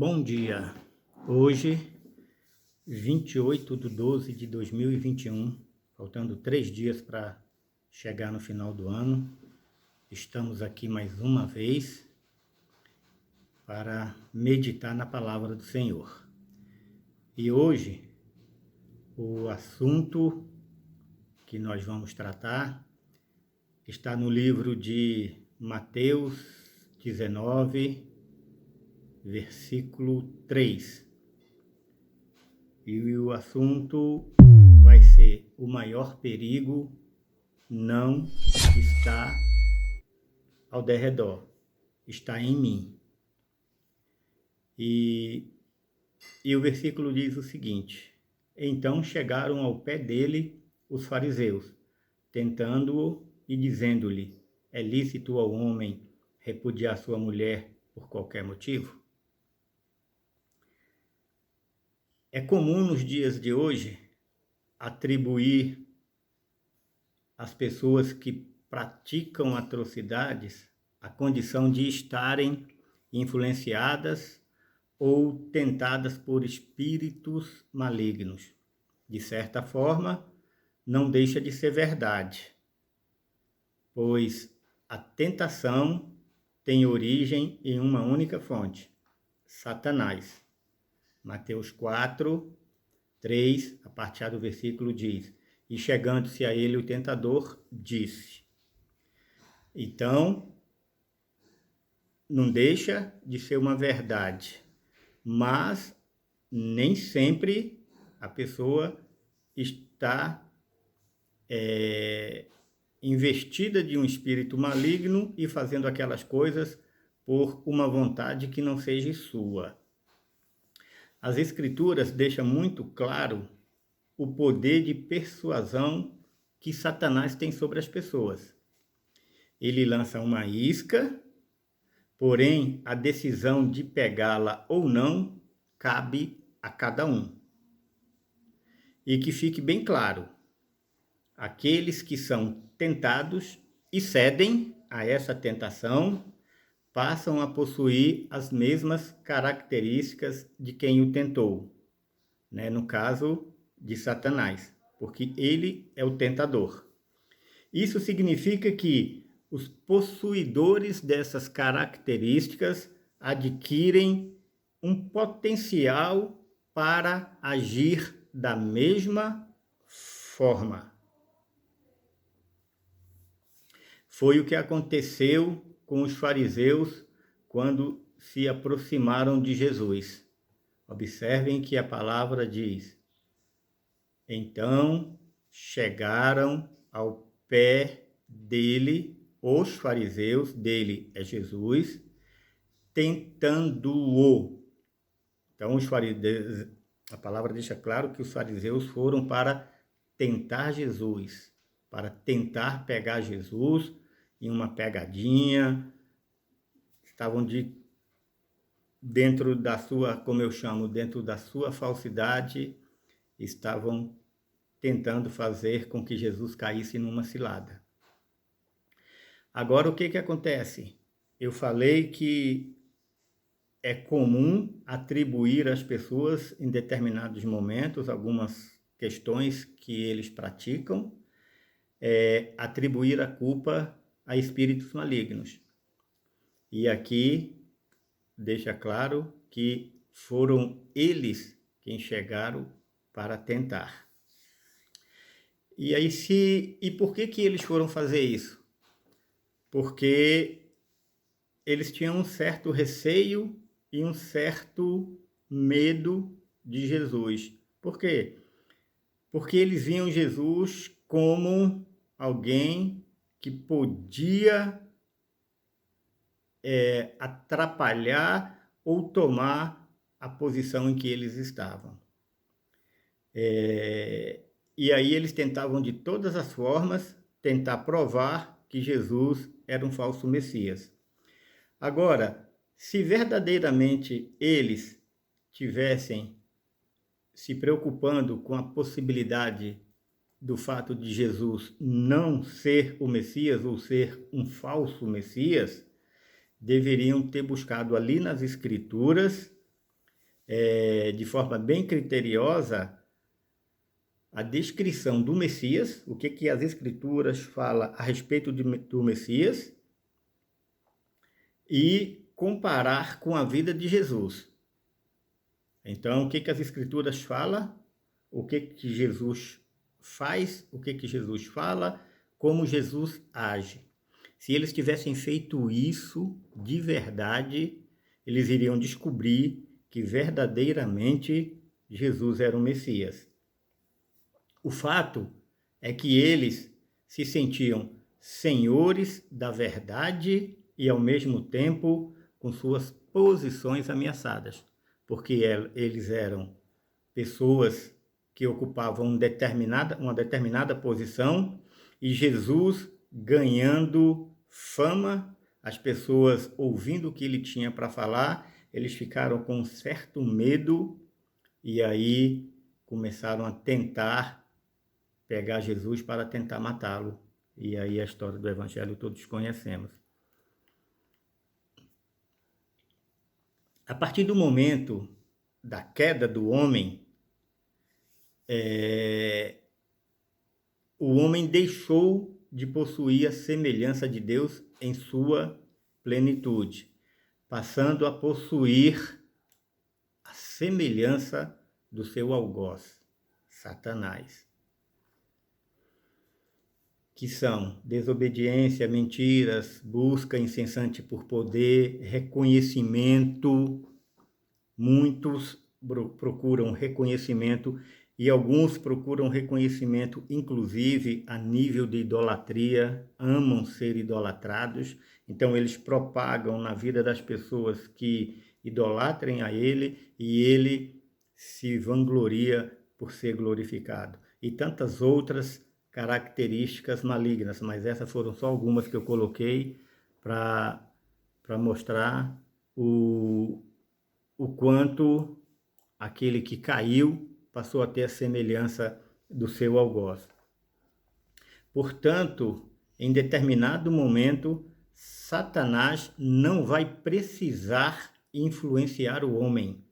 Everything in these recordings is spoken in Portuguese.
Bom dia, hoje 28/12/2021, faltando 3 dias para chegar no final do ano, estamos aqui mais uma vez para meditar na palavra do Senhor. E hoje o assunto que nós vamos tratar está no livro de Mateus 19, versículo 3. E o assunto vai ser: o maior perigo não está ao derredor, está em mim. E o versículo diz o seguinte: então chegaram ao pé dele os fariseus, tentando-o e dizendo-lhe: é lícito ao homem repudiar sua mulher por qualquer motivo? É comum nos dias de hoje atribuir às pessoas que praticam atrocidades a condição de estarem influenciadas ou tentadas por espíritos malignos. De certa forma, não deixa de ser verdade, pois a tentação tem origem em uma única fonte: Satanás. Mateus 4, 3, a partir do versículo diz: e chegando-se a ele o tentador, disse. Então, não deixa de ser uma verdade, mas nem sempre a pessoa está investida de um espírito maligno e fazendo aquelas coisas por uma vontade que não seja sua. As Escrituras deixam muito claro o poder de persuasão que Satanás tem sobre as pessoas. Ele lança uma isca, porém a decisão de pegá-la ou não cabe a cada um. E que fique bem claro: aqueles que são tentados e cedem a essa tentação passam a possuir as mesmas características de quem o tentou, né? No caso de Satanás, porque ele é o tentador. Isso significa que os possuidores dessas características adquirem um potencial para agir da mesma forma. Foi o que aconteceu com os fariseus quando se aproximaram de Jesus. Observem que a palavra diz: então chegaram ao pé dele os fariseus, dele é Jesus, tentando-o. Então os fariseus, a palavra deixa claro que os fariseus foram para tentar Jesus, para tentar pegar Jesus em uma pegadinha. Estavam dentro da sua, como eu chamo, dentro da sua falsidade, estavam tentando fazer com que Jesus caísse numa cilada. Agora, o que acontece? Eu falei que é comum atribuir às pessoas, em determinados momentos, algumas questões que eles praticam, atribuir a culpa a espíritos malignos. E aqui deixa claro que foram eles quem chegaram para tentar. E aí e por que eles foram fazer isso? Porque eles tinham um certo receio e um certo medo de Jesus. Por quê? Porque eles viam Jesus como alguém que podia atrapalhar ou tomar a posição em que eles estavam. E aí eles tentavam de todas as formas tentar provar que Jesus era um falso Messias. Agora, se verdadeiramente eles tivessem se preocupando com a possibilidade do fato de Jesus não ser o Messias ou ser um falso Messias, deveriam ter buscado ali nas Escrituras de forma bem criteriosa a descrição do Messias, o que as Escrituras falam a respeito do Messias, e comparar com a vida de Jesus. Então, o que as Escrituras falam, o que Jesus faz, o que Jesus fala, como Jesus age. Se eles tivessem feito isso de verdade, eles iriam descobrir que verdadeiramente Jesus era o Messias. O fato é que eles se sentiam senhores da verdade e, ao mesmo tempo, com suas posições ameaçadas, porque eles eram pessoas que ocupavam uma determinada posição e Jesus ganhando fama, as pessoas ouvindo o que ele tinha para falar, eles ficaram com um certo medo e aí começaram a tentar pegar Jesus para tentar matá-lo. E aí a história do Evangelho todos conhecemos. A partir do momento da queda do homem, o homem deixou de possuir a semelhança de Deus em sua plenitude, passando a possuir a semelhança do seu algoz, Satanás, que são desobediência, mentiras, busca incessante por poder, reconhecimento. Muitos procuram reconhecimento e alguns procuram reconhecimento, inclusive a nível de idolatria, amam ser idolatrados. Então eles propagam na vida das pessoas que idolatrem a ele e ele se vangloria por ser glorificado. E tantas outras características malignas, mas essas foram só algumas que eu coloquei para mostrar o quanto aquele que caiu passou a ter a semelhança do seu algoz. Portanto, em determinado momento, Satanás não vai precisar influenciar o homem.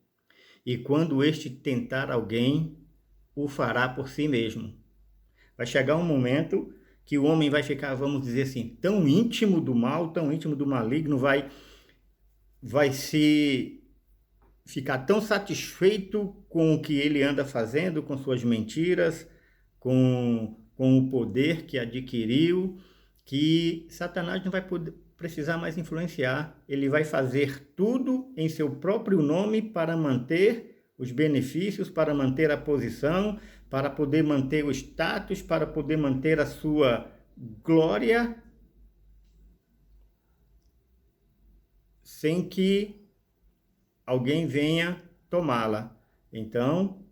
E quando este tentar alguém, o fará por si mesmo. Vai chegar um momento que o homem vai ficar, vamos dizer assim, tão íntimo do mal, tão íntimo do maligno, vai se ficar tão satisfeito com o que ele anda fazendo, com suas mentiras, com o poder que adquiriu, que Satanás não vai precisar mais influenciar. Ele vai fazer tudo em seu próprio nome para manter os benefícios, para manter a posição, para poder manter o status, para poder manter a sua glória, sem que alguém venha tomá-la. Então,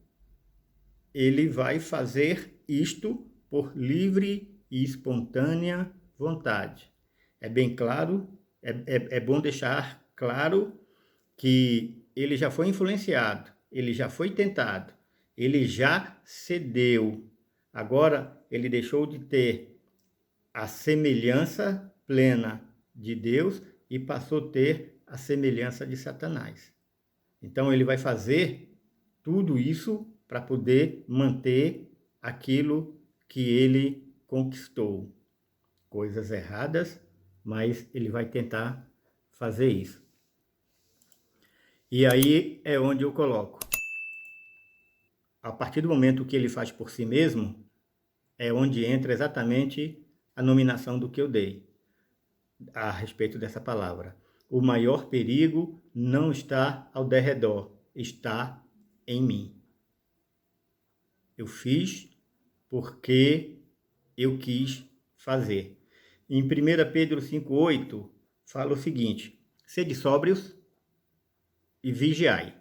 ele vai fazer isto por livre e espontânea vontade. É bem claro, é bom deixar claro que ele já foi influenciado, ele já foi tentado, ele já cedeu. Agora, ele deixou de ter a semelhança plena de Deus e passou a ter a semelhança de Satanás. Então, ele vai fazer tudo isso para poder manter aquilo que ele conquistou. Coisas erradas, mas ele vai tentar fazer isso. E aí é onde eu coloco. A partir do momento que ele faz por si mesmo, é onde entra exatamente a nominação do que eu dei a respeito dessa palavra. O maior perigo não está ao derredor, está em mim. Eu fiz porque eu quis fazer. Em 1 Pedro 5,8 fala o seguinte: sede sóbrios e vigiai.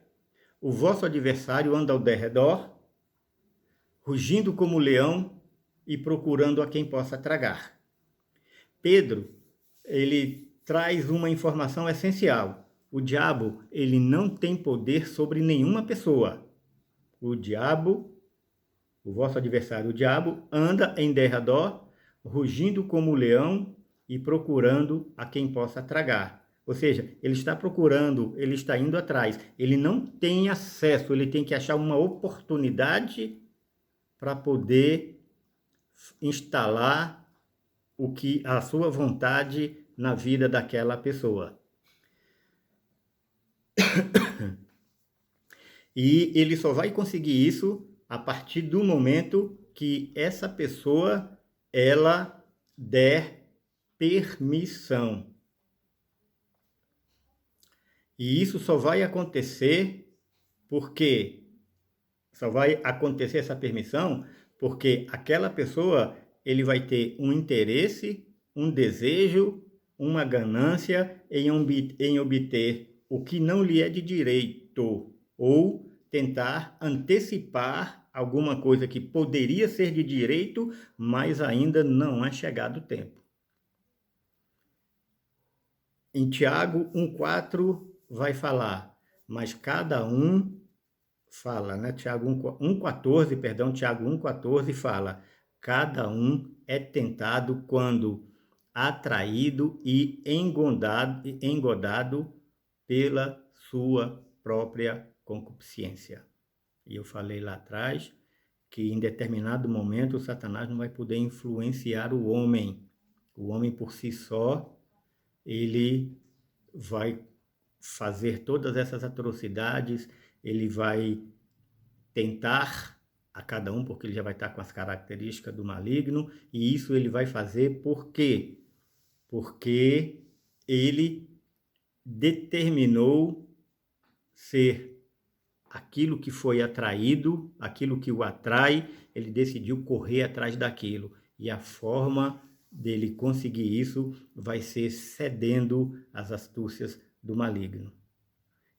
O vosso adversário anda ao derredor, rugindo como leão e procurando a quem possa tragar. Pedro, ele traz uma informação essencial. O diabo, ele não tem poder sobre nenhuma pessoa. O diabo, o vosso adversário, o diabo, anda em derredor, rugindo como leão e procurando a quem possa tragar. Ou seja, ele está procurando, ele está indo atrás. Ele não tem acesso, ele tem que achar uma oportunidade para poder instalar a sua vontade na vida daquela pessoa. E ele só vai conseguir isso a partir do momento que essa pessoa ela der permissão. E isso só vai acontecer essa permissão porque aquela pessoa ele vai ter um interesse, um desejo, uma ganância em obter o que não lhe é de direito ou tentar antecipar alguma coisa que poderia ser de direito, mas ainda não é chegado o tempo. Em Tiago 1,4 vai falar, mas cada um fala, né? Tiago 1,14, perdão, Tiago 1,14 fala, cada um é tentado quando atraído e engodado pela sua própria concupiscência. E eu falei lá atrás que em determinado momento o Satanás não vai poder influenciar o homem. O homem por si só, ele vai fazer todas essas atrocidades, ele vai tentar a cada um, porque ele já vai estar com as características do maligno, e isso ele vai fazer por quê? Porque ele determinou ser aquilo que foi atraído, aquilo que o atrai, ele decidiu correr atrás daquilo. E a forma dele conseguir isso vai ser cedendo às astúcias do maligno.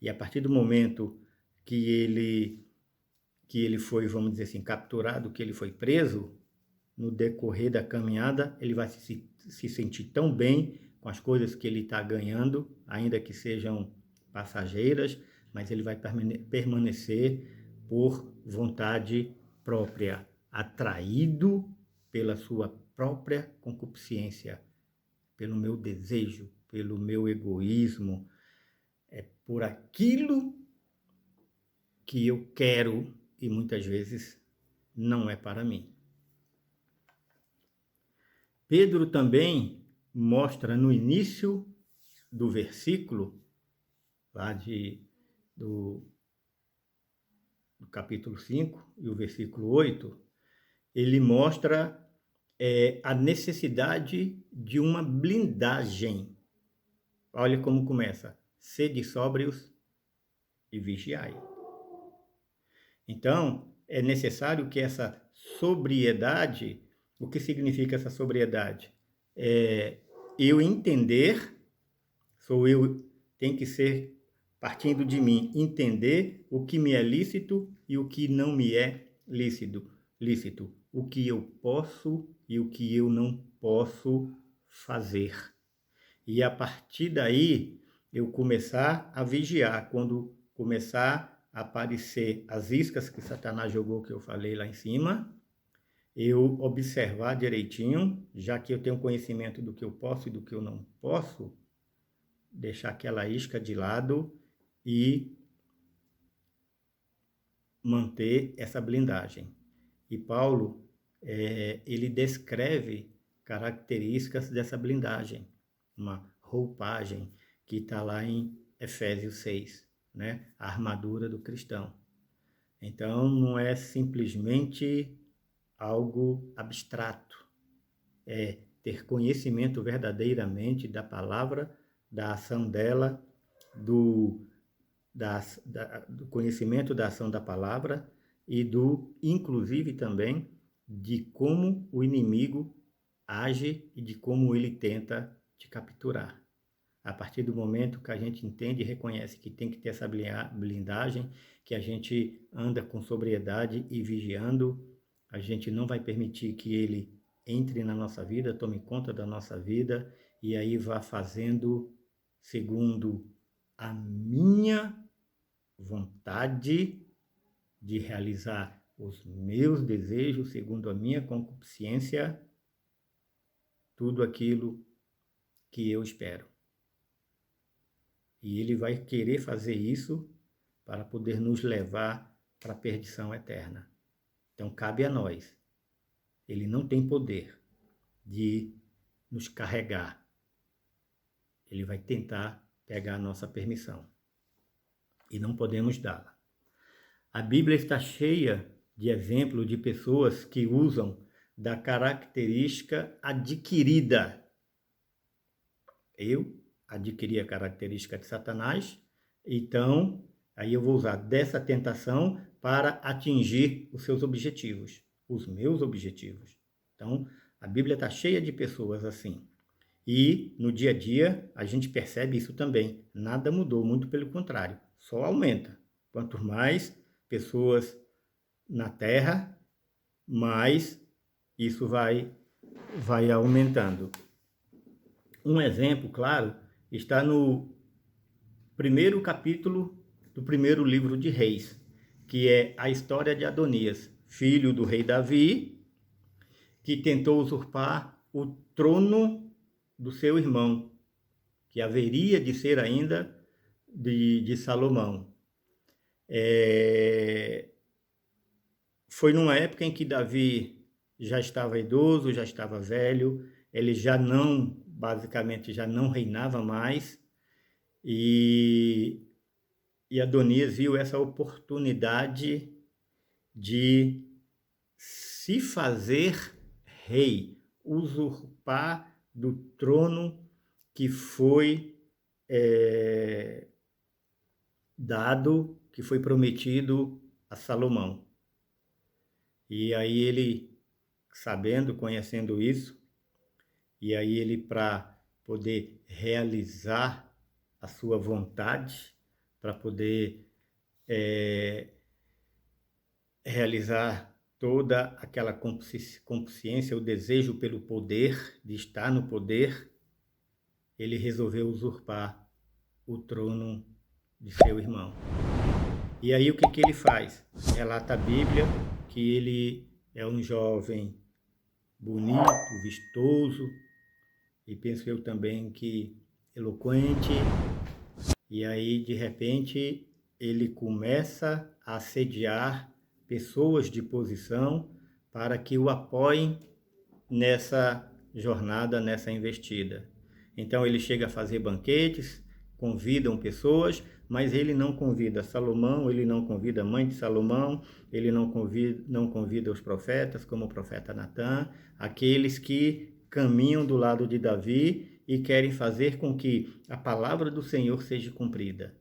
E a partir do momento que ele foi, vamos dizer assim, capturado, que ele foi preso, no decorrer da caminhada, ele vai se sentir tão bem com as coisas que ele está ganhando, ainda que sejam passageiras, mas ele vai permanecer por vontade própria, atraído pela sua própria concupiscência, pelo meu desejo, pelo meu egoísmo, por aquilo que eu quero e muitas vezes não é para mim. Pedro também mostra no início do versículo, lá do capítulo 5 e o versículo 8, ele mostra a necessidade de uma blindagem. Olha como começa: sede sóbrios e vigiai. Então, é necessário que essa sobriedade, o que significa essa sobriedade? Eu entender, tem que ser partindo de mim, entender o que me é lícito e o que não me é lícito, o que eu posso e o que eu não posso fazer. E a partir daí, eu começar a vigiar, quando começar a aparecer as iscas que Satanás jogou, que eu falei lá em cima, eu observar direitinho, já que eu tenho conhecimento do que eu posso e do que eu não posso, deixar aquela isca de lado e manter essa blindagem. E Paulo, ele descreve características dessa blindagem, uma roupagem que está lá em Efésios 6, né? A armadura do cristão. Então, não é simplesmente algo abstrato, é ter conhecimento verdadeiramente da palavra, da ação dela, do conhecimento da ação da palavra e inclusive também, de como o inimigo age e de como ele tenta te capturar. A partir do momento que a gente entende e reconhece que tem que ter essa blindagem, que a gente anda com sobriedade e vigiando, a gente não vai permitir que ele entre na nossa vida, tome conta da nossa vida e aí vá fazendo segundo a minha vontade de realizar os meus desejos, segundo a minha concupiscência, tudo aquilo que eu espero. E ele vai querer fazer isso para poder nos levar para a perdição eterna. Então, cabe a nós. Ele não tem poder de nos carregar. Ele vai tentar pegar a nossa permissão. E não podemos dá-la. A Bíblia está cheia de exemplos de pessoas que usam da característica adquirida. Eu adquiri a característica de Satanás, então aí eu vou usar dessa tentação para atingir os seus objetivos, os meus objetivos. Então, a Bíblia está cheia de pessoas assim. E no dia a dia a gente percebe isso também. Nada mudou, muito pelo contrário, só aumenta. Quanto mais pessoas na Terra, mais isso vai aumentando. Um exemplo, claro, está no primeiro capítulo do primeiro livro de Reis, que é a história de Adonias, filho do rei Davi, que tentou usurpar o trono do seu irmão, que haveria de ser ainda de Salomão. Foi numa época em que Davi já estava idoso, já estava velho, ele basicamente já não reinava mais, e Adonias viu essa oportunidade de se fazer rei, usurpar do trono que foi dado, que foi prometido a Salomão. E aí ele, sabendo, conhecendo isso, e aí ele, para poder realizar a sua vontade, para poder realizar toda aquela consciência, o desejo pelo poder, de estar no poder, ele resolveu usurpar o trono de seu irmão. E aí o que ele faz? Relata a Bíblia que ele é um jovem bonito, vistoso, e penso eu também que eloquente, e aí de repente ele começa a assediar pessoas de posição para que o apoiem nessa jornada, nessa investida. Então ele chega a fazer banquetes, convidam pessoas, mas ele não convida Salomão, ele não convida a mãe de Salomão, ele não convida os profetas, como o profeta Natã, aqueles que caminham do lado de Davi e querem fazer com que a palavra do Senhor seja cumprida.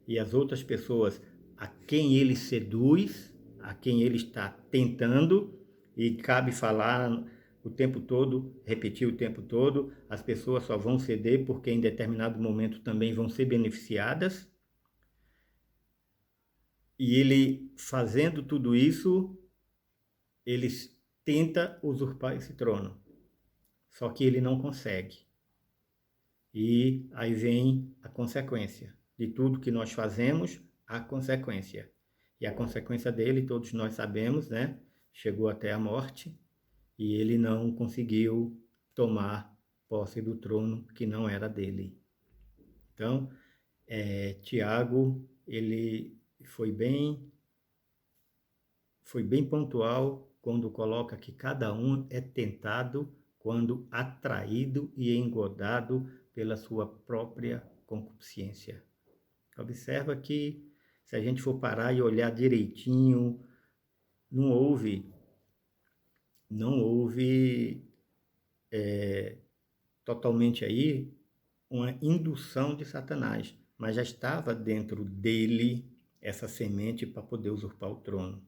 E as outras pessoas a quem ele seduz, a quem ele está tentando, e cabe falar o tempo todo, repetir o tempo todo, as pessoas só vão ceder porque em determinado momento também vão ser beneficiadas. E ele, fazendo tudo isso, ele tenta usurpar esse trono. Só que ele não consegue. E aí vem a consequência. De tudo que nós fazemos, a consequência. E a consequência dele, todos nós sabemos, né? Chegou até a morte. E ele não conseguiu tomar posse do trono que não era dele. Então, Tiago, ele foi bem pontual quando coloca que cada um é tentado quando atraído e engodado pela sua própria concupiscência. Observa que, se a gente for parar e olhar direitinho, não houve totalmente aí uma indução de Satanás, mas já estava dentro dele essa semente para poder usurpar o trono.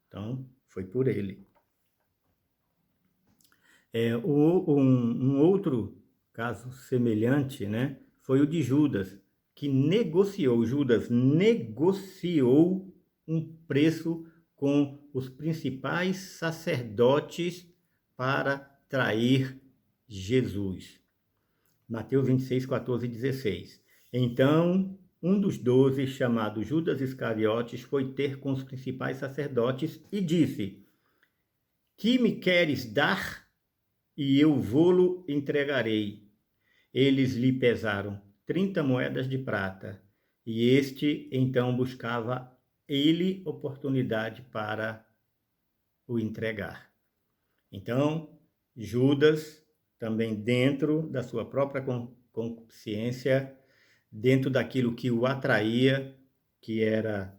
Então, foi por ele. Um outro caso semelhante, né, foi o de Judas, que Judas negociou um preço com os principais sacerdotes para trair Jesus. Mateus 26, 14 e 16. Então, um dos 12, chamado Judas Iscariotes, foi ter com os principais sacerdotes e disse: que me queres dar? E eu vô-lo entregarei. Eles lhe pesaram 30 moedas de prata. E este, então, buscava ele oportunidade para o entregar. Então, Judas, também dentro da sua própria consciência, dentro daquilo que o atraía, que era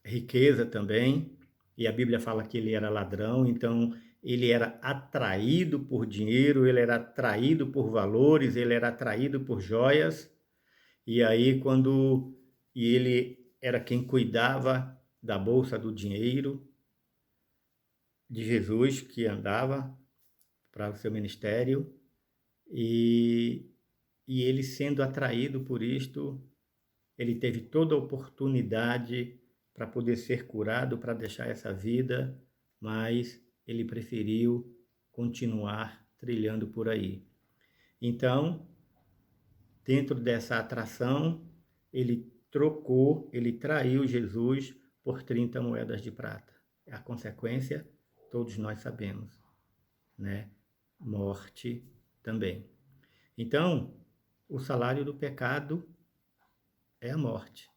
riqueza também, e a Bíblia fala que ele era ladrão, então ele era atraído por dinheiro, ele era atraído por valores, ele era atraído por joias, e aí e ele era quem cuidava da bolsa do dinheiro de Jesus, que andava para o seu ministério, e ele sendo atraído por isto, ele teve toda a oportunidade para poder ser curado, para deixar essa vida, mas ele preferiu continuar trilhando por aí. Então, dentro dessa atração, ele traiu Jesus por 30 moedas de prata. A consequência, todos nós sabemos, né? Morte também. Então, o salário do pecado é a morte.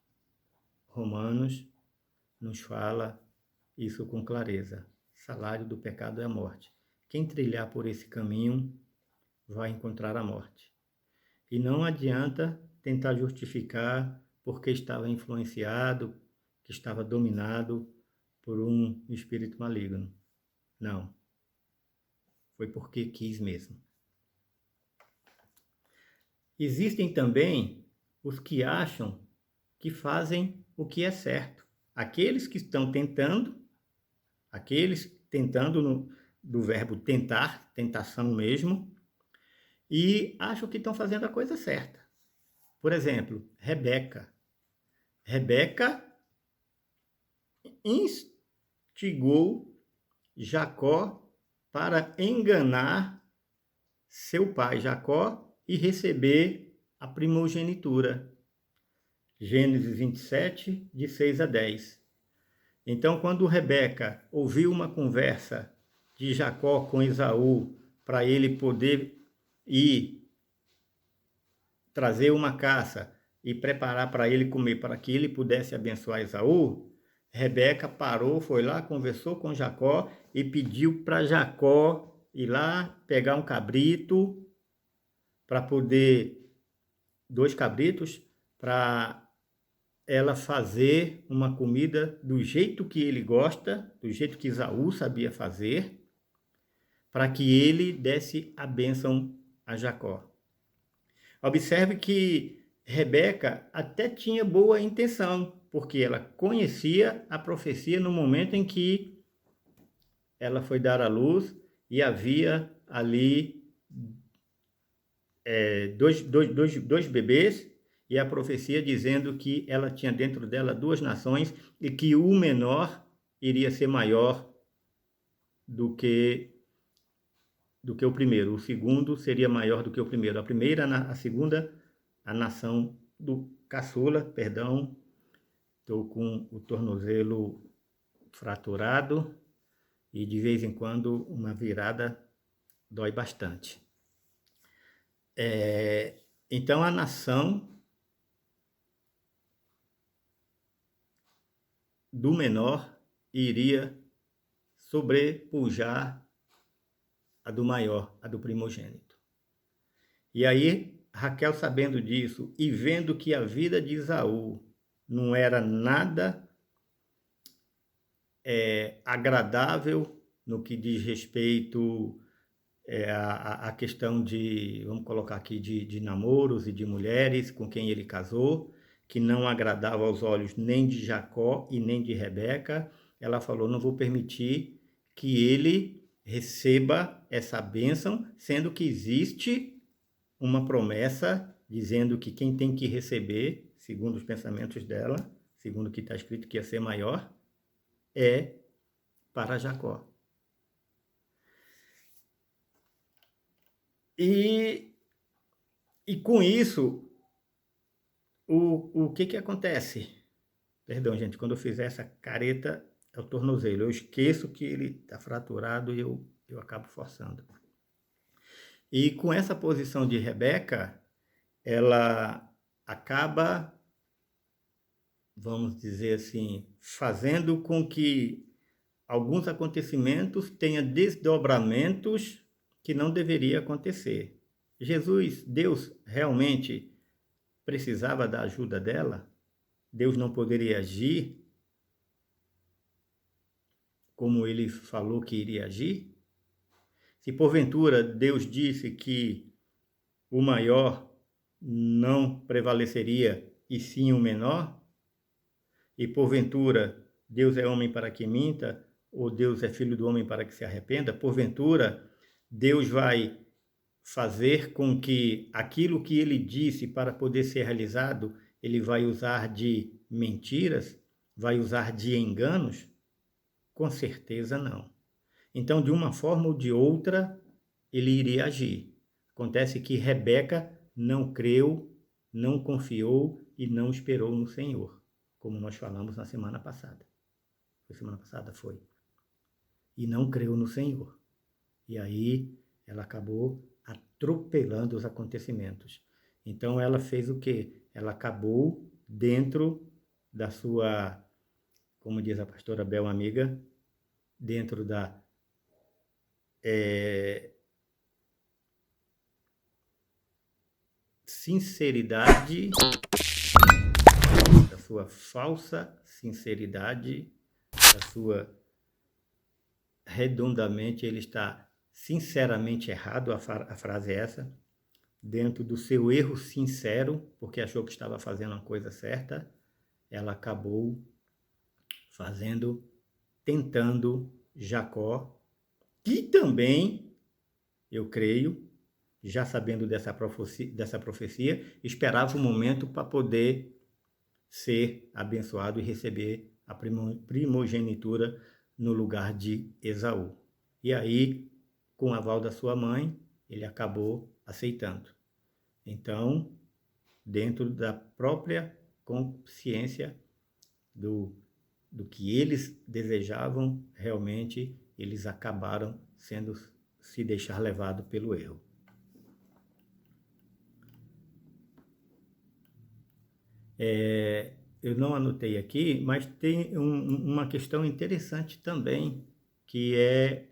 Romanos nos fala isso com clareza. Salário do pecado é a morte. Quem trilhar por esse caminho vai encontrar a morte. E não adianta tentar justificar porque estava influenciado, que estava dominado por um espírito maligno. Não. Foi porque quis mesmo. Existem também os que acham que fazem o que é certo. Aqueles que estão tentando, do verbo tentar, tentação mesmo, e acham que estão fazendo a coisa certa. Por exemplo, Rebeca. Rebeca instigou Jacó para enganar seu pai Jacó e receber a primogenitura. Gênesis 27, de 6 a 10. Então, quando Rebeca ouviu uma conversa de Jacó com Esaú para ele poder ir trazer uma caça e preparar para ele comer, para que ele pudesse abençoar Esaú, Rebeca parou, foi lá, conversou com Jacó e pediu para Jacó ir lá pegar um cabrito para poder, 2 cabritos, para ela fazer uma comida do jeito que ele gosta, do jeito que Esaú sabia fazer, para que ele desse a bênção a Jacó. Observe que Rebeca até tinha boa intenção, porque ela conhecia a profecia no momento em que ela foi dar à luz e havia ali dois bebês, e a profecia dizendo que ela tinha dentro dela 2 nações e que o menor iria ser maior do que o primeiro. O segundo seria maior do que o primeiro. A segunda, a nação do caçula, perdão, estou com o tornozelo fraturado e de vez em quando uma virada dói bastante. Então a nação do menor iria sobrepujar a do maior, a do primogênito. E aí, Raquel, sabendo disso e vendo que a vida de Esaú não era nada agradável no que diz respeito a questão de, vamos colocar aqui, de namoros e de mulheres com quem ele casou, que não agradava aos olhos nem de Jacó e nem de Rebeca, ela falou, não vou permitir que ele receba essa bênção, sendo que existe uma promessa dizendo que quem tem que receber, segundo os pensamentos dela, segundo o que está escrito que ia ser maior, é para Jacó. E com isso, o que acontece? Perdão, gente, quando eu fizer essa careta, é o tornozelo. Eu esqueço que ele está fraturado e eu acabo forçando. E com essa posição de Rebeca, ela acaba, vamos dizer assim, fazendo com que alguns acontecimentos tenham desdobramentos que não deveria acontecer. Jesus, Deus realmente precisava da ajuda dela? Deus não poderia agir como ele falou que iria agir? Se porventura Deus disse que o maior não prevaleceria e sim o menor, e porventura Deus é homem para que minta, ou Deus é filho do homem para que se arrependa, porventura Deus vai fazer com que aquilo que ele disse para poder ser realizado, ele vai usar de mentiras, vai usar de enganos? Com certeza não. Então, de uma forma ou de outra, ele iria agir. Acontece que Rebeca não creu, não confiou e não esperou no Senhor, como nós falamos na semana passada. Foi semana passada? Foi. E não creu no Senhor. E aí ela acabou atropelando os acontecimentos. Então ela fez o quê? Ela acabou dentro da sua, como diz a pastora Bel, amiga, dentro da sinceridade, da sua falsa sinceridade, da sua redondamente, ele está sinceramente errado, a frase é essa, dentro do seu erro sincero, porque achou que estava fazendo a coisa certa, ela acabou fazendo, tentando Jacó, que também, eu creio, já sabendo dessa profecia, esperava o momento para poder ser abençoado e receber a primogenitura no lugar de Esaú. E aí, com o aval da sua mãe, ele acabou aceitando. Então, dentro da própria consciência do que eles desejavam, realmente eles acabaram se deixar levado pelo erro. Eu não anotei aqui, mas tem uma questão interessante também, que é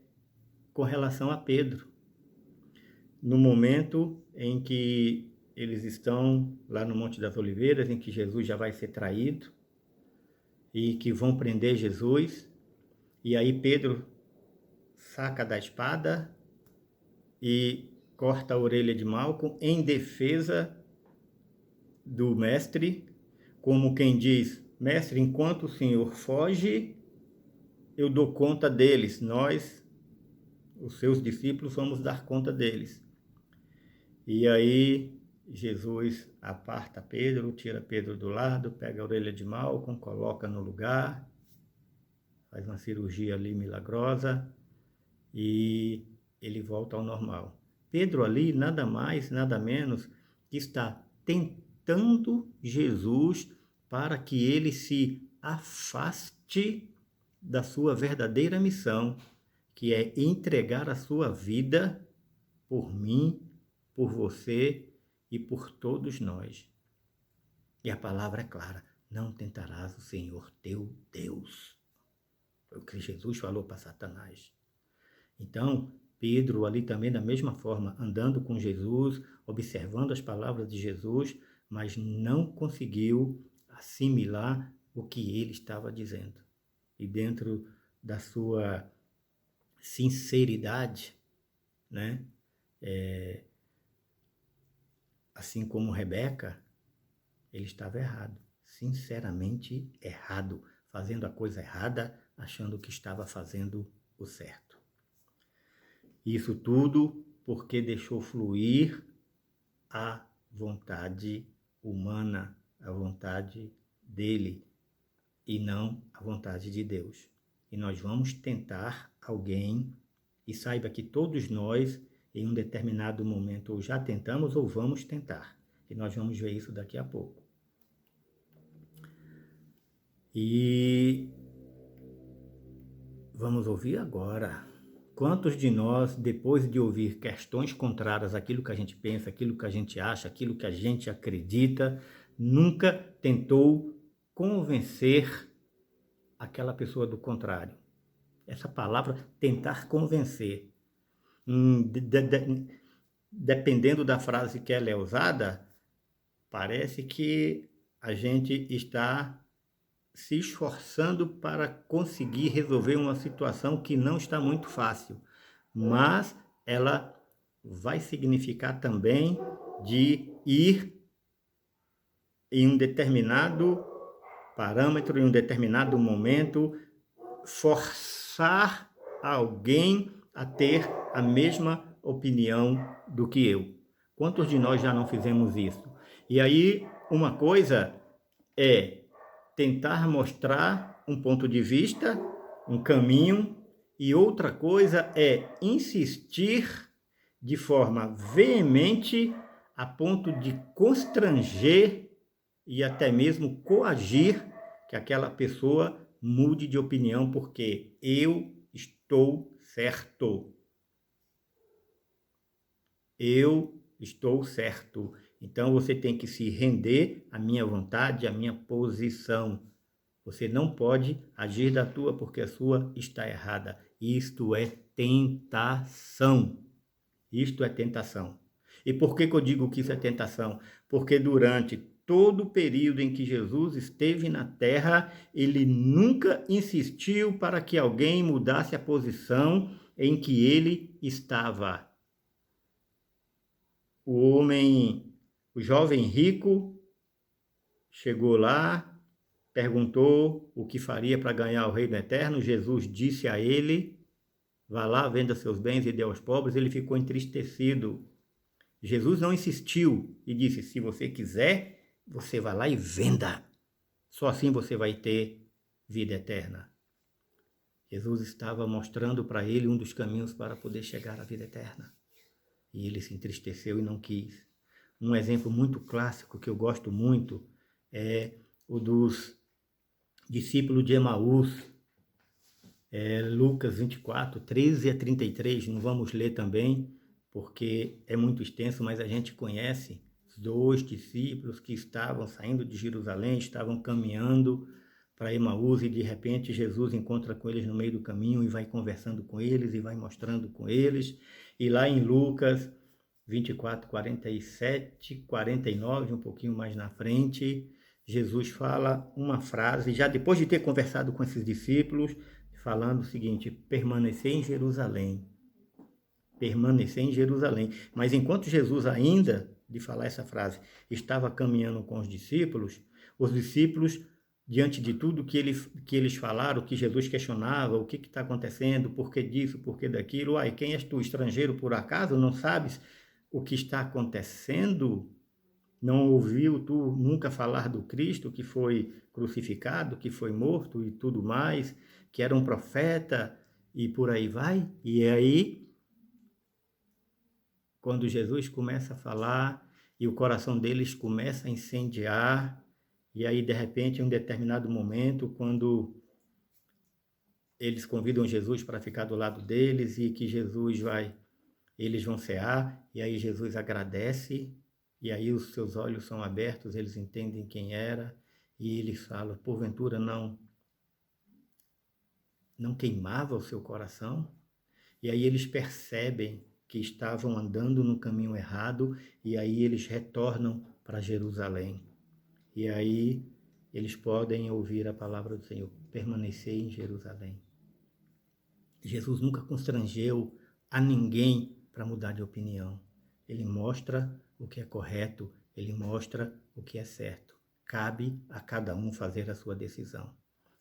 com relação a Pedro. No momento em que eles estão lá no Monte das Oliveiras, em que Jesus já vai ser traído, e que vão prender Jesus, e aí Pedro saca da espada e corta a orelha de Malco em defesa do mestre, como quem diz: mestre, enquanto o senhor foge, eu dou conta deles, nós, os seus discípulos, vamos dar conta deles. E aí Jesus aparta Pedro, tira Pedro do lado, pega a orelha de Malco, coloca no lugar, faz uma cirurgia ali milagrosa e ele volta ao normal. Pedro ali nada mais, nada menos que está tentando Jesus para que ele se afaste da sua verdadeira missão, que é entregar a sua vida por mim, por você e por todos nós. E a palavra é clara: não tentarás o Senhor teu Deus. Foi o que Jesus falou para Satanás. Então, Pedro ali também da mesma forma, andando com Jesus, observando as palavras de Jesus, mas não conseguiu assimilar o que ele estava dizendo. E dentro da sua sinceridade, né? Assim como Rebeca, ele estava errado, sinceramente errado, fazendo a coisa errada, achando que estava fazendo o certo. Isso tudo porque deixou fluir a vontade humana, a vontade dele, e não a vontade de Deus. E nós vamos tentar alguém, e saiba que todos nós, em um determinado momento, ou já tentamos ou vamos tentar. E nós vamos ver isso daqui a pouco. E vamos ouvir agora Quantos de nós, depois de ouvir questões contrárias àquilo que a gente pensa, aquilo que a gente acha, aquilo que a gente acredita, nunca tentou convencer aquela pessoa do contrário? Essa palavra, tentar convencer, dependendo da frase que ela é usada, parece que a gente está se esforçando para conseguir resolver uma situação que não está muito fácil, mas ela vai significar também de ir em um determinado parâmetro, em um determinado momento, forçar alguém a ter a mesma opinião do que eu. Quantos de nós já não fizemos isso? E aí, uma coisa é tentar mostrar um ponto de vista, um caminho, e outra coisa é insistir de forma veemente a ponto de constranger e até mesmo coagir que aquela pessoa mude de opinião porque eu estou certo. Eu estou certo. Então você tem que se render à minha vontade, à minha posição. Você não pode agir da tua porque a sua está errada. Isto é tentação. Isto é tentação. E por que eu digo que isso é tentação? Porque durante todo o período em que Jesus esteve na terra, ele nunca insistiu para que alguém mudasse a posição em que ele estava. O jovem rico, chegou lá, perguntou o que faria para ganhar o reino eterno. Jesus disse a ele: vá lá, venda seus bens e dê aos pobres. Ele ficou entristecido. Jesus não insistiu e disse: se você quiser, você vai lá e venda. Só assim você vai ter vida eterna. Jesus estava mostrando para ele um dos caminhos para poder chegar à vida eterna. E ele se entristeceu e não quis. Um exemplo muito clássico que eu gosto muito é o dos discípulos de Emaús, Lucas 24, 13 a 33. Não vamos ler também, porque é muito extenso, mas a gente conhece os 2 discípulos que estavam saindo de Jerusalém, estavam caminhando para Emaús e de repente Jesus encontra com eles no meio do caminho e vai conversando com eles e vai mostrando com eles. E lá em Lucas 24, 47, 49, um pouquinho mais na frente, Jesus fala uma frase, já depois de ter conversado com esses discípulos, falando o seguinte: permanecer em Jerusalém. Permanecer em Jerusalém. Mas enquanto Jesus ainda, de falar essa frase, estava caminhando com os discípulos, diante de tudo que eles falaram, que Jesus questionava, o que está acontecendo, por que disso, por que daquilo, quem és tu, estrangeiro por acaso, não sabes o que está acontecendo? Não ouviu tu nunca falar do Cristo que foi crucificado, que foi morto e tudo mais, que era um profeta e por aí vai? E aí, quando Jesus começa a falar e o coração deles começa a incendiar, e aí de repente, em um determinado momento, quando eles convidam Jesus para ficar do lado deles e que eles vão cear, e aí Jesus agradece, e aí os seus olhos são abertos, eles entendem quem era, e eles falam: porventura não queimava o seu coração? E aí eles percebem que estavam andando no caminho errado, e aí eles retornam para Jerusalém. E aí eles podem ouvir a palavra do Senhor: permanecer em Jerusalém. Jesus nunca constrangeu a ninguém para mudar de opinião. Ele mostra o que é correto, ele mostra o que é certo. Cabe a cada um fazer a sua decisão.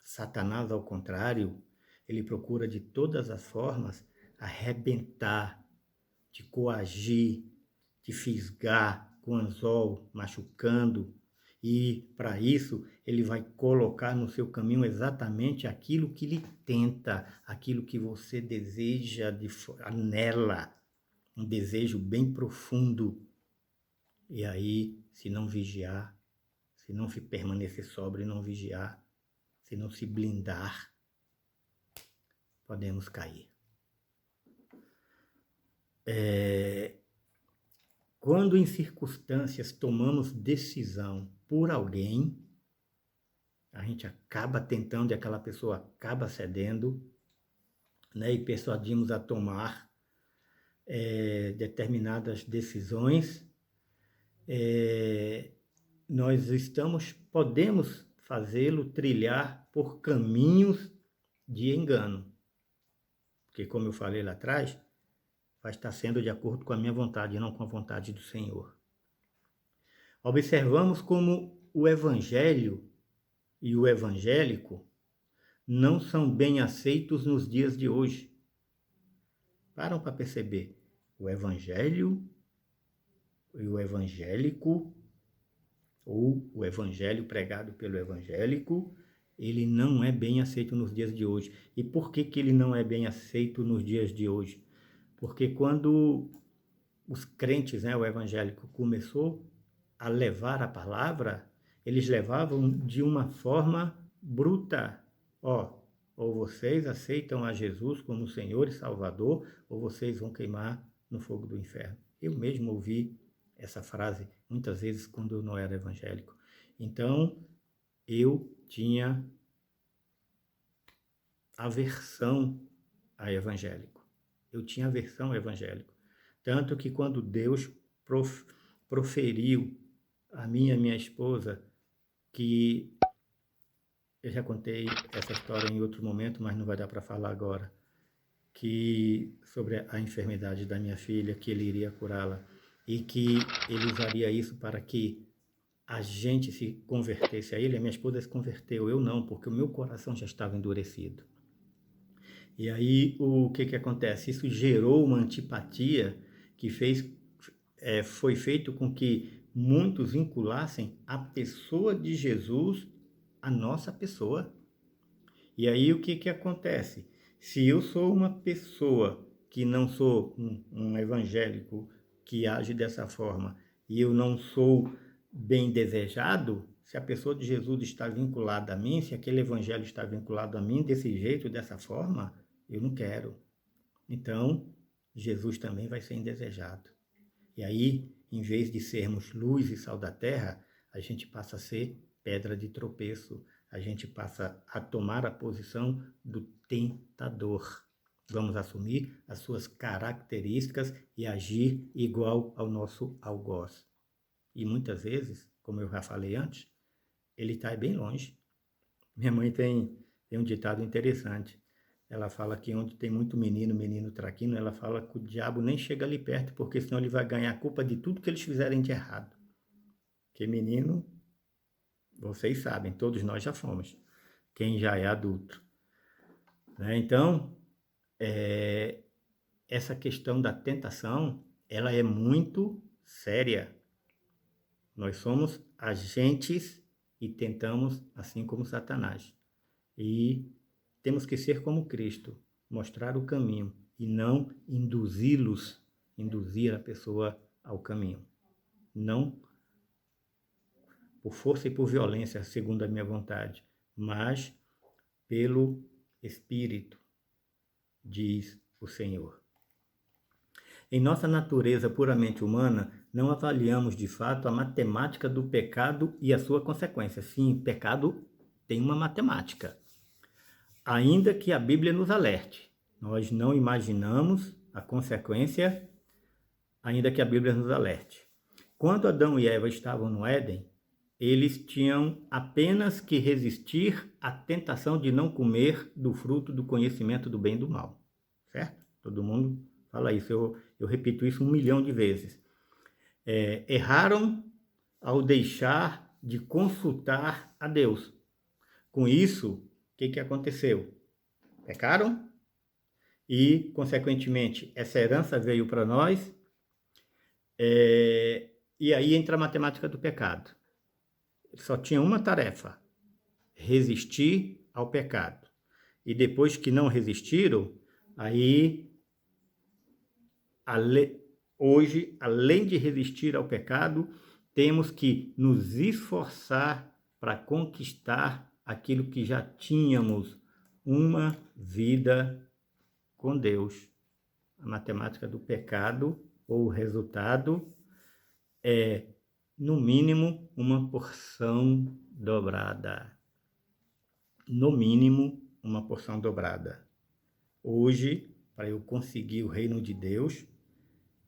Satanás, ao contrário, ele procura de todas as formas arrebentar, de coagir, de fisgar com anzol, machucando. E para isso ele vai colocar no seu caminho exatamente aquilo que lhe tenta, aquilo que você deseja, anela, um desejo bem profundo. E aí, se não vigiar, se não permanecer sóbrio e não vigiar, se não se blindar, podemos cair. Quando em circunstâncias tomamos decisão por alguém, a gente acaba tentando e aquela pessoa acaba cedendo, né, e persuadimos a tomar determinadas decisões, nós podemos fazê-lo trilhar por caminhos de engano. Porque, como eu falei lá atrás, vai estar sendo de acordo com a minha vontade e não com a vontade do Senhor. Observamos como o Evangelho e o evangélico não são bem aceitos nos dias de hoje. Param para perceber. O Evangelho e o evangélico, ou o Evangelho pregado pelo evangélico, ele não é bem aceito nos dias de hoje. E por que ele não é bem aceito nos dias de hoje? Porque quando os crentes, né, o evangélico, começou a levar a palavra, eles levavam de uma forma bruta. Ou vocês aceitam a Jesus como Senhor e Salvador, ou vocês vão queimar no fogo do inferno. Eu mesmo ouvi essa frase muitas vezes quando eu não era evangélico. Então, eu tinha aversão a evangélico. Eu tinha aversão a evangélico. Tanto que quando Deus proferiu a mim e a minha esposa, que eu já contei essa história em outro momento, mas não vai dar para falar agora, que sobre a enfermidade da minha filha, que ele iria curá-la e que ele usaria isso para que a gente se convertesse a ele. A minha esposa se converteu, eu não, porque o meu coração já estava endurecido. E aí o que acontece? Isso gerou uma antipatia que foi feito com que muitos vinculassem a pessoa de Jesus à nossa pessoa. E aí o que acontece? Se eu sou uma pessoa que não sou um evangélico que age dessa forma e eu não sou bem desejado, se a pessoa de Jesus está vinculada a mim, se aquele evangelho está vinculado a mim desse jeito, dessa forma, eu não quero. Então, Jesus também vai ser indesejado. E aí, em vez de sermos luz e sal da terra, a gente passa a ser pedra de tropeço. A gente passa a tomar a posição do tentador. Vamos assumir as suas características e agir igual ao nosso algoz. E muitas vezes, como eu já falei antes, ele está bem longe. Minha mãe tem um ditado interessante. Ela fala que onde tem muito menino traquino, ela fala que o diabo nem chega ali perto, porque senão ele vai ganhar a culpa de tudo que eles fizerem de errado. Porque menino, vocês sabem, todos nós já fomos, quem já é adulto. Né? Então, essa questão da tentação, ela é muito séria. Nós somos agentes e tentamos assim como Satanás. E temos que ser como Cristo, mostrar o caminho e não induzir a pessoa ao caminho. Não por força e por violência, segundo a minha vontade, mas pelo Espírito, diz o Senhor. Em nossa natureza puramente humana, não avaliamos de fato a matemática do pecado e a sua consequência. Sim, pecado tem uma matemática. Ainda que a Bíblia nos alerte, nós não imaginamos a consequência, ainda que a Bíblia nos alerte. Quando Adão e Eva estavam no Éden, eles tinham apenas que resistir à tentação de não comer do fruto do conhecimento do bem e do mal. Certo? Todo mundo fala isso, eu repito isso 1 milhão de vezes. Erraram ao deixar de consultar a Deus. Com isso, o que aconteceu? Pecaram e, consequentemente, essa herança veio para nós. E aí entra a matemática do pecado. Só tinha uma tarefa: resistir ao pecado. E depois que não resistiram, aí, hoje, além de resistir ao pecado, temos que nos esforçar para conquistar aquilo que já tínhamos, uma vida com Deus. a matemática do pecado, ou o resultado é, no mínimo, uma porção dobrada. No mínimo, uma porção dobrada. Hoje, para eu conseguir o reino de Deus,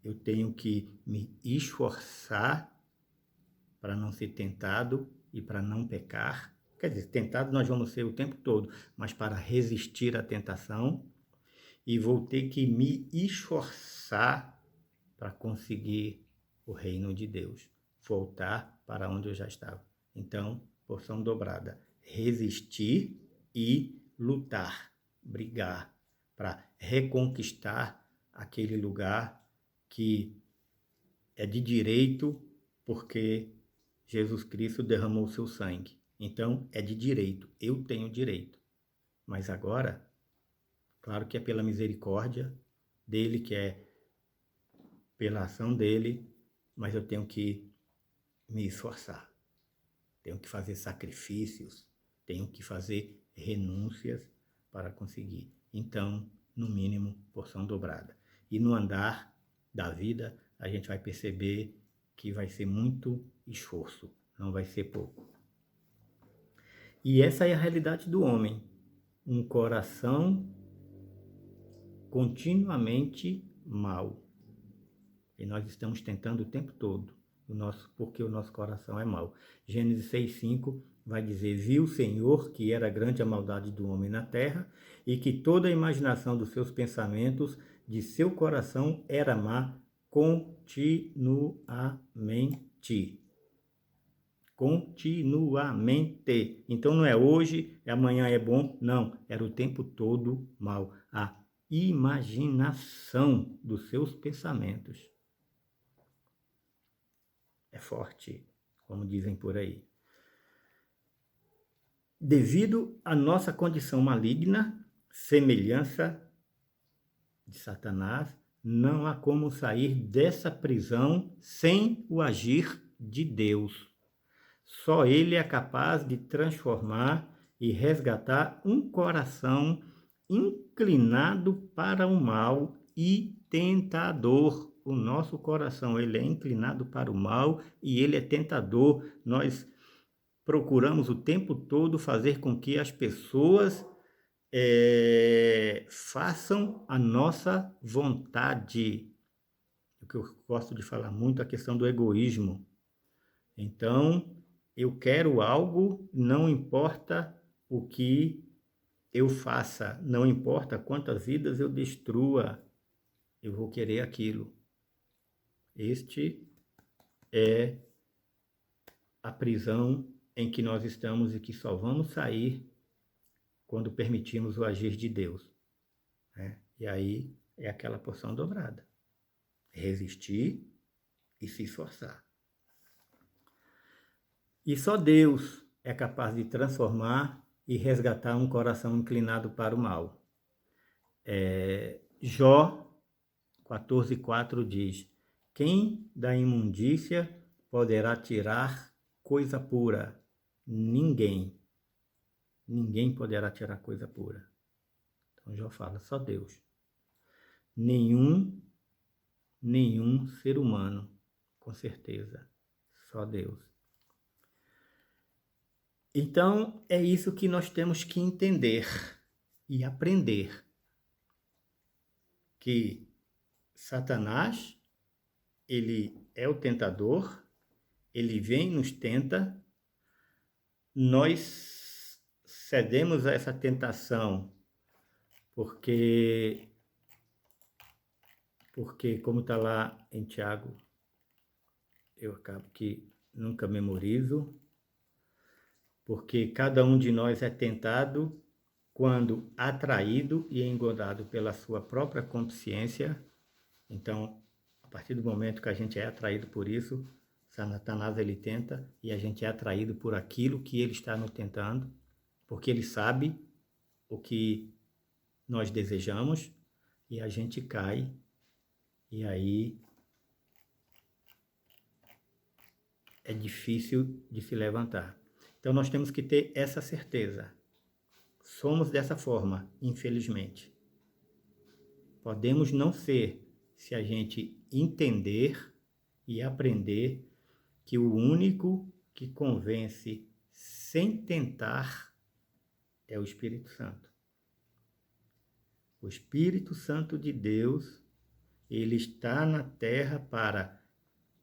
eu tenho que me esforçar para não ser tentado e para não pecar. Quer dizer, tentado nós vamos ser o tempo todo, mas para resistir à tentação, e vou ter que me esforçar para conseguir o reino de Deus, voltar para onde eu já estava. Então, porção dobrada, resistir e lutar, brigar, para reconquistar aquele lugar que é de direito, porque Jesus Cristo derramou o seu sangue. Então, é de direito, eu tenho direito. Mas agora, claro que é pela misericórdia dele, que é pela ação dele, mas eu tenho que me esforçar. Tenho que fazer sacrifícios, tenho que fazer renúncias para conseguir. Então, no mínimo, porção dobrada. E no andar da vida, a gente vai perceber que vai ser muito esforço, não vai ser pouco. E essa é a realidade do homem. Um coração continuamente mau. E nós estamos tentando o tempo todo, porque o nosso coração é mau. Gênesis 6,5 vai dizer: viu o Senhor que era grande a maldade do homem na terra, e que toda a imaginação dos seus pensamentos, de seu coração, era má continuamente. Continuamente. Então não é hoje, amanhã é bom, não. Era o tempo todo mal. A imaginação dos seus pensamentos. É forte, como dizem por aí. Devido à nossa condição maligna, semelhança de Satanás, não há como sair dessa prisão sem o agir de Deus. Só Ele é capaz de transformar e resgatar um coração inclinado para o mal e tentador. O nosso coração, ele é inclinado para o mal e ele é tentador. Nós procuramos o tempo todo fazer com que as pessoas façam a nossa vontade. O que eu gosto de falar muito é a questão do egoísmo. Então, eu quero algo, não importa o que eu faça, não importa quantas vidas eu destrua, eu vou querer aquilo. Este é a prisão em que nós estamos e que só vamos sair quando permitirmos o agir de Deus. Né? E aí é aquela porção dobrada. Resistir e se esforçar. E só Deus é capaz de transformar e resgatar um coração inclinado para o mal. Jó 14,4 diz: quem da imundícia poderá tirar coisa pura? Ninguém. Ninguém poderá tirar coisa pura. Então Jó fala, só Deus. Nenhum ser humano, com certeza. Só Deus. Então, é isso que nós temos que entender e aprender. Que Satanás, ele é o tentador, ele vem e nos tenta, nós cedemos a essa tentação porque como está lá em Tiago, eu acabo que nunca memorizo, porque cada um de nós é tentado quando atraído e engodado pela sua própria consciência. Então, a partir do momento que a gente é atraído por isso, Satanás ele tenta e a gente é atraído por aquilo que ele está nos tentando, porque ele sabe o que nós desejamos e a gente cai e aí é difícil de se levantar. Então nós temos que ter essa certeza. Somos dessa forma, infelizmente. Podemos não ser, se a gente entender e aprender que o único que convence sem tentar é o Espírito Santo. O Espírito Santo de Deus, ele está na terra para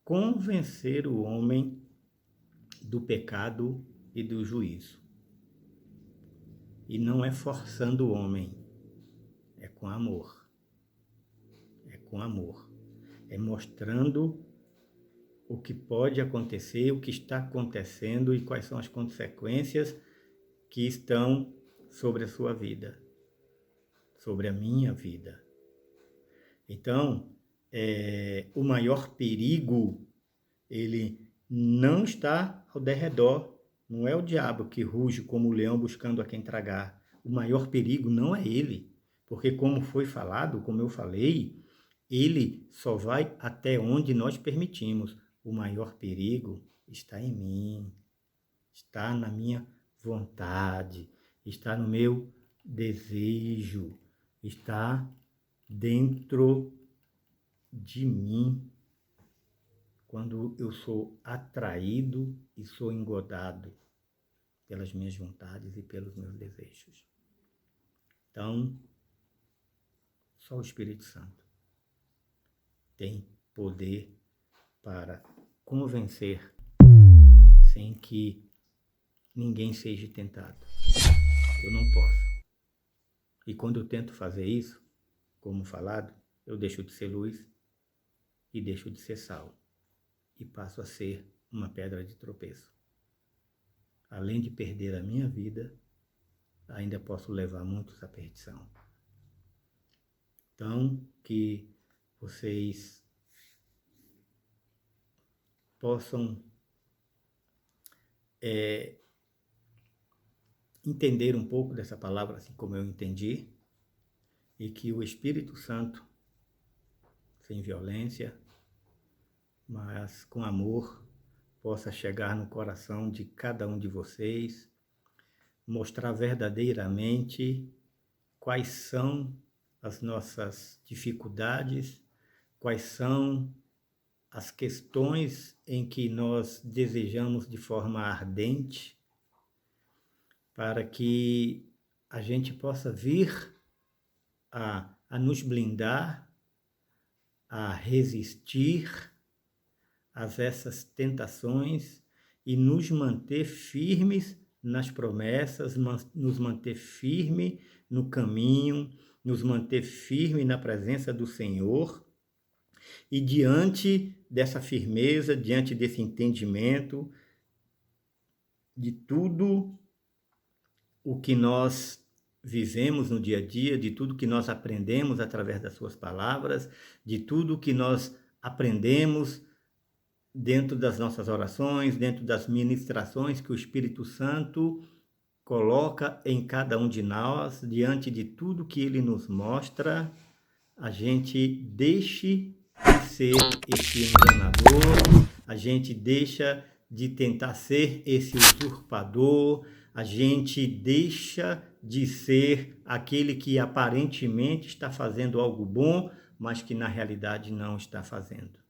convencer o homem do pecado e do juízo. E não é forçando o homem, é com amor. É com amor. É mostrando o que pode acontecer, o que está acontecendo e quais são as consequências que estão sobre a sua vida, sobre a minha vida. Então, o maior perigo, ele não está ao derredor. Não é o diabo que ruge como o leão buscando a quem tragar. O maior perigo não é ele, porque como foi falado, como eu falei, ele só vai até onde nós permitimos. O maior perigo está em mim, está na minha vontade, está no meu desejo, está dentro de mim, quando eu sou atraído e sou engodado pelas minhas vontades e pelos meus desejos. Então, só o Espírito Santo tem poder para convencer sem que ninguém seja tentado. Eu não posso. E quando eu tento fazer isso, como falado, eu deixo de ser luz e deixo de ser sal. E passo a ser uma pedra de tropeço. Além de perder a minha vida, ainda posso levar muitos à perdição. Então, que vocês possam entender um pouco dessa palavra, assim como eu entendi, e que o Espírito Santo, sem violência, mas com amor, possa chegar no coração de cada um de vocês, mostrar verdadeiramente quais são as nossas dificuldades, quais são as questões em que nós desejamos de forma ardente, para que a gente possa vir a nos blindar, a resistir a essas tentações e nos manter firmes nas promessas, nos manter firme no caminho, nos manter firme na presença do Senhor. E diante dessa firmeza, diante desse entendimento, de tudo o que nós vivemos no dia a dia, de tudo que nós aprendemos através das suas palavras, de tudo que nós aprendemos dentro das nossas orações, dentro das ministrações que o Espírito Santo coloca em cada um de nós, diante de tudo que ele nos mostra, a gente deixe de ser esse enganador, a gente deixa de tentar ser esse usurpador, a gente deixa de ser aquele que aparentemente está fazendo algo bom, mas que na realidade não está fazendo.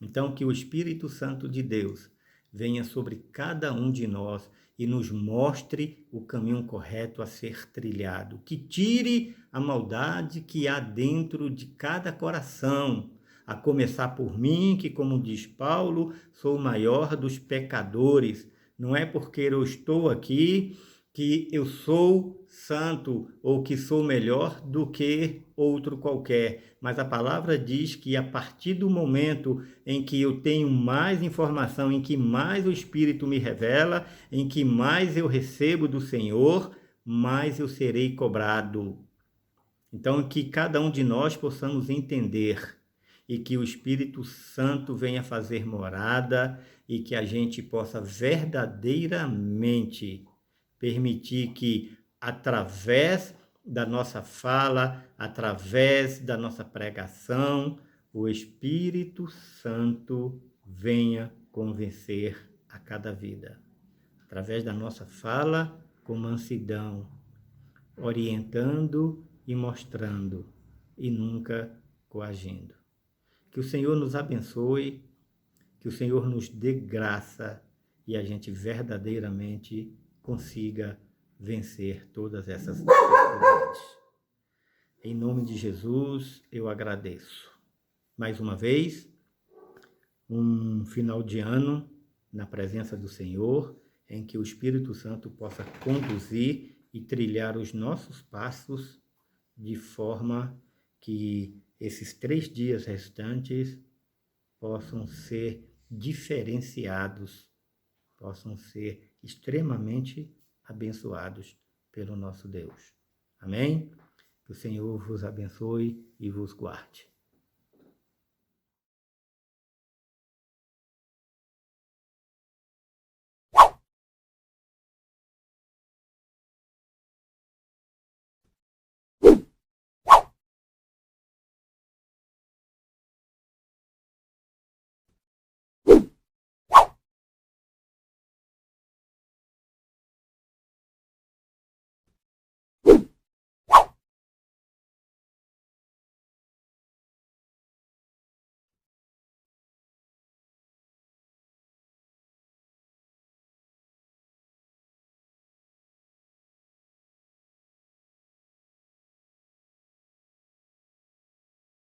Então, que o Espírito Santo de Deus venha sobre cada um de nós e nos mostre o caminho correto a ser trilhado. Que tire a maldade que há dentro de cada coração, a começar por mim, que, como diz Paulo, sou o maior dos pecadores. Não é porque eu estou aqui que eu sou santo ou que sou melhor do que outro qualquer, mas a palavra diz que a partir do momento em que eu tenho mais informação, em que mais o Espírito me revela, em que mais eu recebo do Senhor, mais eu serei cobrado. Então, que cada um de nós possamos entender e que o Espírito Santo venha fazer morada e que a gente possa verdadeiramente permitir que, através da nossa fala, através da nossa pregação, o Espírito Santo venha convencer a cada vida. Através da nossa fala, com mansidão, orientando e mostrando e nunca coagindo. Que o Senhor nos abençoe, que o Senhor nos dê graça e a gente verdadeiramente consiga vencer todas essas dificuldades. Em nome de Jesus, eu agradeço. Mais uma vez, um final de ano na presença do Senhor, em que o Espírito Santo possa conduzir e trilhar os nossos passos de forma que esses 3 dias restantes possam ser diferenciados, possam ser extremamente abençoados pelo nosso Deus. Amém? Que o Senhor vos abençoe e vos guarde.